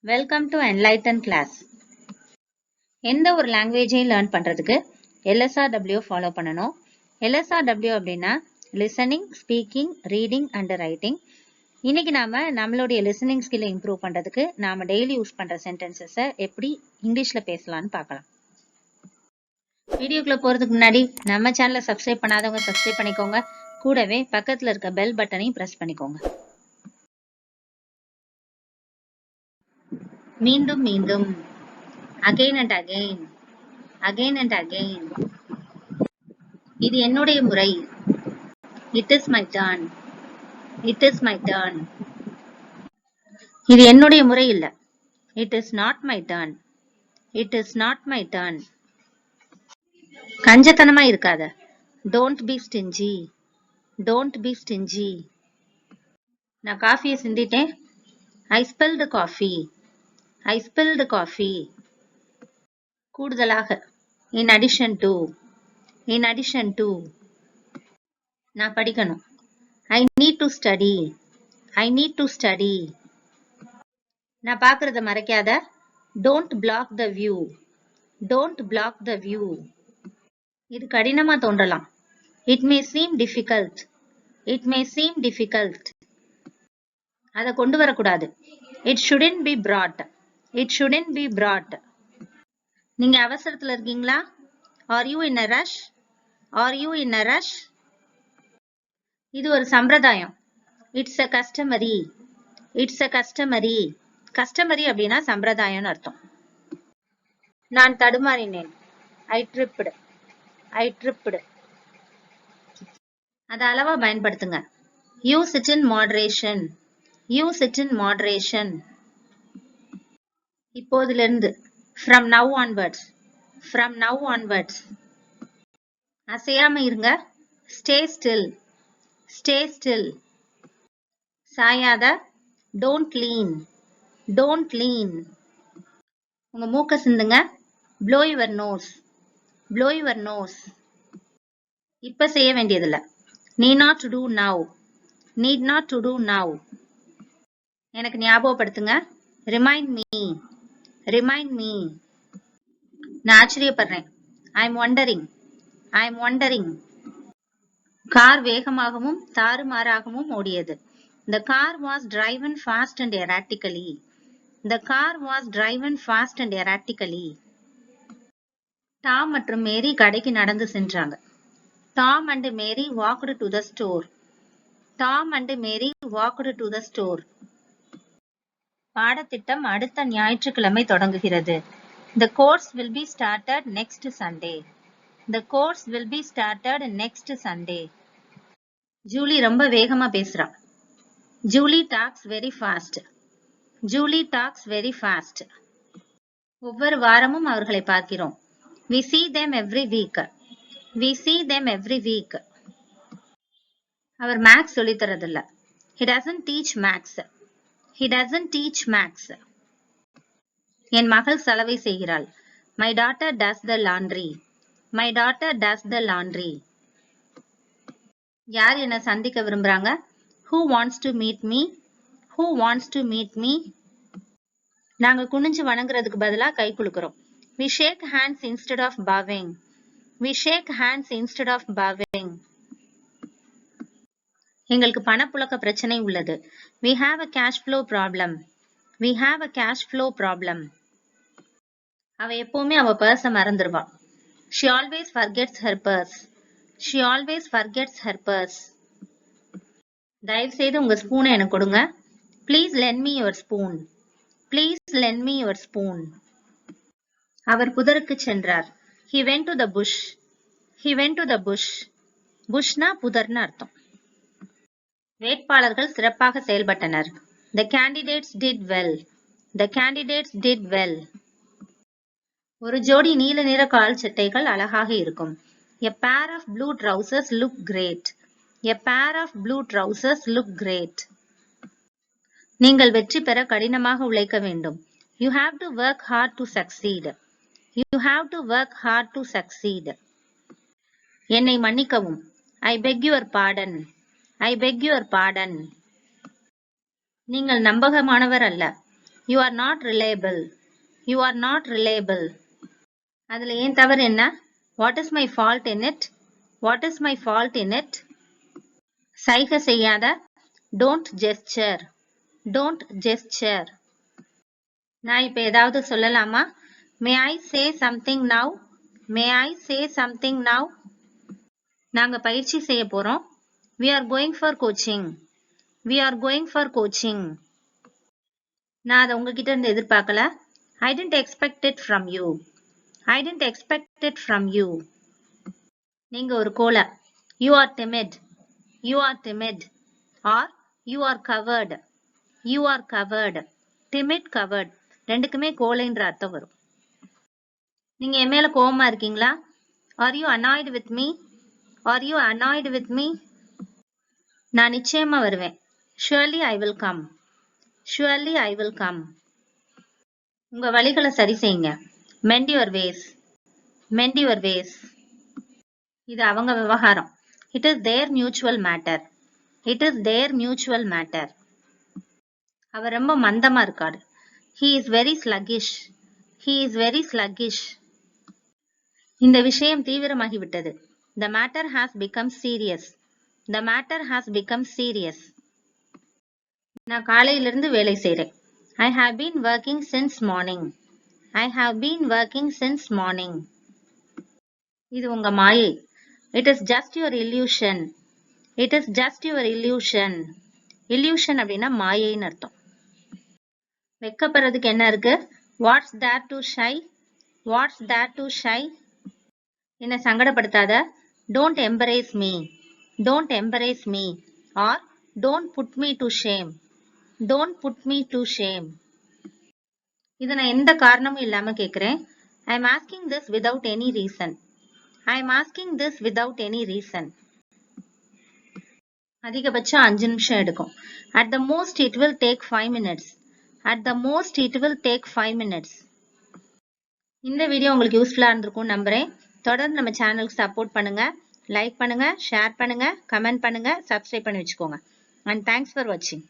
Welcome to enlighten class. எந்த ஒரு லாங்குவேஜையும் learn பண்றதுக்கு LSRW ஃபாலோ பண்ணணும். LSRW அப்படின்னா listening, speaking, reading and writing. இன்னைக்கு நாம நம்மளுடைய லிசனிங் ஸ்கில்லை இம்ப்ரூவ் பண்றதுக்கு நாம டெய்லி யூஸ் பண்ற சென்டென்சஸை எப்படி இங்கிலீஷ்ல பேசலாம்னு பார்க்கலாம். வீடியோக்குள்ள போறதுக்கு முன்னாடி நம்ம சேனலை சப்ஸ்கிரைப் பண்ணாதவங்க சப்ஸ்கிரைப் பண்ணிக்கோங்க. கூடவே பக்கத்துல இருக்க பெல் பட்டனையும் பிரஸ் பண்ணிக்கோங்க. மீண்டும் மீண்டும், again and again, again and again. இது என்னுடைய முறை. It is my turn. It is my turn. இது என்னுடைய முறை இல்ல. It is not my turn. It is not my turn. கஞ்சத்தனமா இருக்காத. Don't be stingy. Don't be stingy. நான் காஃபியை சிந்திட்டேன். I spilled coffee. I spilled coffee. கூடுதலாக. In addition to. In addition to. நான் படிக்கணும். I need to study. I need to study. நான் பார்க்கறத மறைக்காத. Don't block the view. Don't block the view. இது கடினமா தோன்றலாம். It may seem difficult. It may seem difficult. அதை கொண்டு வரக்கூடாது. It shouldn't be brought. It shouldn't be brought. நீங்க அவசரத்துல இருக்கீங்களா? Are you in a rush? Are you in a rush? இது ஒரு சம்பிரதாயம். It's a customary. It's a customary. Customary அப்படின்னா சம்பிரதாயம்னு அர்த்தம். நான் தடுமாறினேன். I tripped. I tripped. அதை அளவா பயன்படுத்துங்க. Use it in moderation. Use it in moderation. இப்போதிலிருந்து. From now onwards. From now onwards. அசையாம இருங்க. Stay still. Stay still. சாயாத. Don't lean. Don't lean. உங்க மூக்க சிந்துங்க. Blow your nose. Blow your nose. இப்ப செய்ய வேண்டியதில்ல. Need not to do now. Need not to do now. எனக்கு ஞாபகப்படுத்துங்க. Remind me. Remind me. நான் ஆச்சரியப்படுறேன். I'm wondering. I'm wondering. Car வேகமாகவும் தாறுமாறாகவும் ஓடியது. The car was driven fast and erratically. The car was driven fast and erratically. Tom மற்றும் மேரி கடைக்கு நடந்து சென்றாங்க. Tom and Mary walked to the store. Tom and Mary walked to the store. பாடத்திட்டம் அடுத்த ஞாயிற்றுக்கிழமை தொடங்குகிறது. The course will be started next Sunday. The course will be started next Sunday. Julie ரொம்ப வேகமா பேசுறா. Julie talks very fast. Julie talks very fast. ஒவ்வொரு வாரமும் அவர்களை பார்க்கிறோம். We see them every week. We see them every week. Our maths சொல்லித் தரதில்ல. He doesn't teach maths. He doesn't teach maths. என் மகள் சலவை செய்கிறாள். My daughter does the laundry. My daughter does the laundry. யார் என்ன சந்திக்க விரும்புறாங்க? Who wants to meet me? Who wants to meet me? நாங்க குனிஞ்சு வணங்குறதுக்கு பதிலா கை குலுக்குறோம். We shake hands instead of bowing. We shake hands instead of bowing. எங்களுக்கு பணப்புழக்க பிரச்சனை உள்ளது. We have a cash flow problem. We have a cash flow problem. அவ எப்பவுமே அவ பர்ஸை மறந்துடுவா. She always forgets her purse. She always forgets her purse. தயவு செய்து உங்க ஸ்பூனை எனக்கு கொடுங்க. Please lend me your spoon. Please lend me your spoon. அவர் புதருக்கு சென்றார். He went to the bush. He went to the bush. புஷ்னா புதர்னு அர்த்தம். வேட்பாளர்கள் சிறப்பாக செயல்பட்டனர். The candidates did well. The candidates did well. ஒரு ஜோடி நீல நிற கால் சட்டைகள் அழகாக இருக்கும். A pair of blue trousers look great. A pair of blue trousers look great. நீங்கள் வெற்றி பெற கடினமாக உழைக்க வேண்டும். You have to work hard to succeed. You have to work hard to succeed. என்னை மன்னிக்கவும். I beg your pardon. I beg your pardon. நீங்கள் நம்பகமானவர் அல்ல. You are not reliable. You are not reliable. அதுல ஏன் தவறு என்ன? What is my fault in it? What is my fault in it? சைகை செய்யாத. Don't gesture. Don't gesture. நான் இப்ப ஏதாவது சொல்லலாமா? May I say something now? May I say something now? நாங்க பயிற்சி செய்ய போறோம். We are going for coaching. We are going for coaching. நான் அதை உங்ககிட்ட இருந்து எதிர்பார்க்கல. I didn't expect it from you. I didn't expect it from you. நீங்க ஒரு கோலை. You are timid. You are timid. Or you are covered. You are covered. Timid, covered. ரெண்டுக்குமே கோலைன்ற அர்த்தம் வரும். நீங்க என் மேல கோவமா இருக்கீங்களா? Are you annoyed with me? Are you annoyed with me? நான் நிச்சயமா வருவேன். Surely I will come. Surely I will come. உங்க வழிகளை சரி செய்யுங்க. Mend your ways. Mend your ways. இது அவங்க விவகாரம். It is their mutual matter. It is their mutual matter. அவர் ரொம்ப மந்தமா இருக்காரு. He is very sluggish. He is very sluggish. இந்த விஷயம் தீவிரமாகிவிட்டது. The matter has become serious. The matter has become serious. நான் காலையிலிருந்து வேலை செய்றேன். I have been working since morning. I have been working since morning. இது உங்க மாயை. It is just your illusion. It is just your illusion. Illusion அப்படின்னா மாயைன்னு அர்த்தம். வெக்கப்படுறதுக்கு என்ன இருக்கு? What's there to shy? What's there to shy? என்ன சங்கடப்படுத்தாத. Don't embarrass me. Don't embarrass me. Or don't put me to shame. Don't put me to shame. இதை நான் எந்த காரணமும் இல்லாம கேட்கிறேன். I am asking this without any reason. I am asking this without any reason. அதிகபட்சம் 5 நிமிஷம் எடுக்கும். At the most it will take 5 minutes. At the most it will take 5 minutes. இந்த வீடியோ உங்களுக்கு யூஸ்ஃபுல்லா இருந்திருக்கும் நம்புறேன். தொடர்ந்து நம்ம சேனலுக்கு சப்போர்ட் பண்ணுங்க. லைக் பண்ணுங்க, ஷேர் பண்ணுங்க, கமெண்ட் பண்ணுங்க, சப்ஸ்கிரைப் பண்ணி வச்சுக்கோங்க. And thanks for watching.